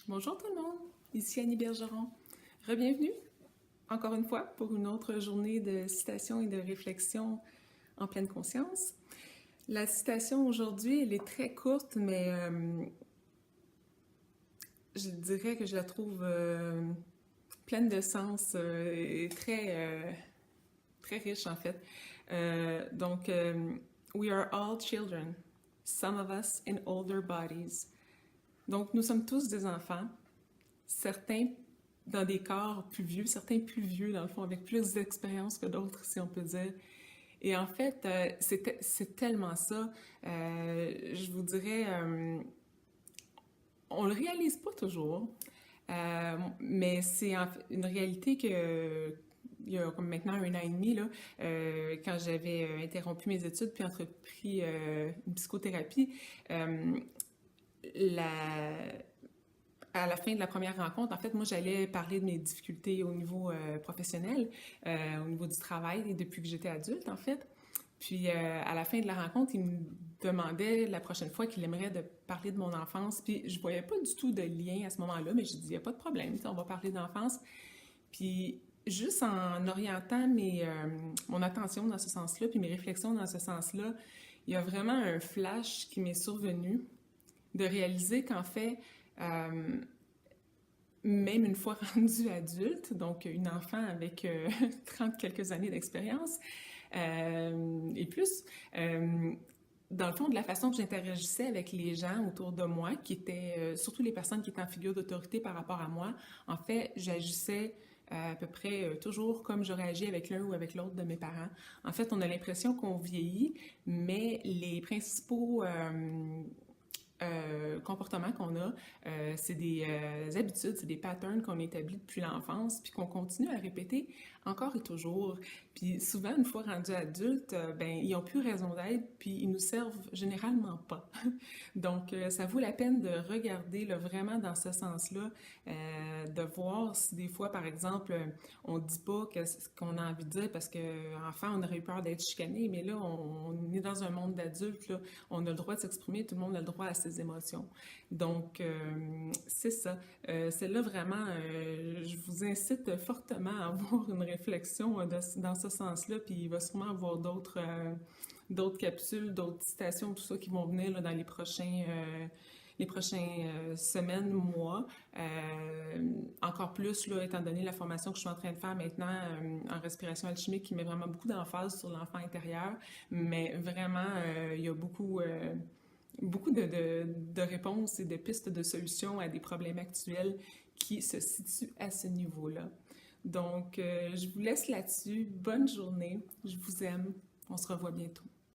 Bonjour tout le monde, ici Annie Bergeron. Bienvenue encore une fois pour une autre journée de citation et de réflexion en pleine conscience. La citation aujourd'hui, elle est très courte, mais je dirais que je la trouve pleine de sens et très riche en fait. We are all children, some of us in older bodies. Donc, nous sommes tous des enfants, certains dans des corps plus vieux, certains plus vieux, dans le fond, avec plus d'expérience que d'autres, si on peut dire. Et en fait, c'est tellement ça. Je vous dirais, on le réalise pas toujours, mais c'est une réalité que il y a comme maintenant 1 an et demi, là, quand j'avais interrompu mes études puis entrepris une psychothérapie, la, à la fin de la première rencontre, en fait, moi, j'allais parler de mes difficultés au niveau professionnel, au niveau du travail, et depuis que j'étais adulte, en fait. Puis, à la fin de la rencontre, il me demandait la prochaine fois qu'il aimerait de parler de mon enfance. Puis, je voyais pas du tout de lien à ce moment-là, mais je dis, il n'y a pas de problème, on va parler d'enfance. Puis, juste en orientant mon attention dans ce sens-là, puis mes réflexions dans ce sens-là, il y a vraiment un flash qui m'est survenu de réaliser qu'en fait, même une fois rendue adulte, donc une enfant avec 30 quelques années d'expérience et plus, dans le fond, de la façon que j'interagissais avec les gens autour de moi, qui étaient surtout les personnes qui étaient en figure d'autorité par rapport à moi, en fait, j'agissais à peu près toujours comme j'aurais agi avec l'un ou avec l'autre de mes parents. En fait, on a l'impression qu'on vieillit, mais les principaux comportements qu'on a, c'est des habitudes, c'est des patterns qu'on établit depuis l'enfance, puis qu'on continue à répéter encore et toujours. Puis souvent, une fois rendus adultes, ben, ils n'ont plus raison d'être, puis ils nous servent généralement pas. Donc, ça vaut la peine de regarder là, vraiment dans ce sens-là, de voir si des fois, par exemple, on dit pas ce qu'on a envie de dire parce qu'enfant, on aurait eu peur d'être chicané, mais là, on est dans un monde d'adultes, là, on a le droit de s'exprimer, tout le monde a le droit à ses émotions. Donc, c'est ça. C'est là vraiment, je vous incite fortement à avoir une réflexion dans ce sens-là, puis il va sûrement avoir d'autres capsules, d'autres citations, tout ça qui vont venir là, dans les prochaines semaines, mois. Encore plus, là, étant donné la formation que je suis en train de faire maintenant en respiration alchimique qui met vraiment beaucoup d'emphase sur l'enfant intérieur, mais vraiment, il y a beaucoup de réponses et de pistes de solutions à des problèmes actuels qui se situent à ce niveau-là. Donc, je vous laisse là-dessus. Bonne journée. Je vous aime. On se revoit bientôt.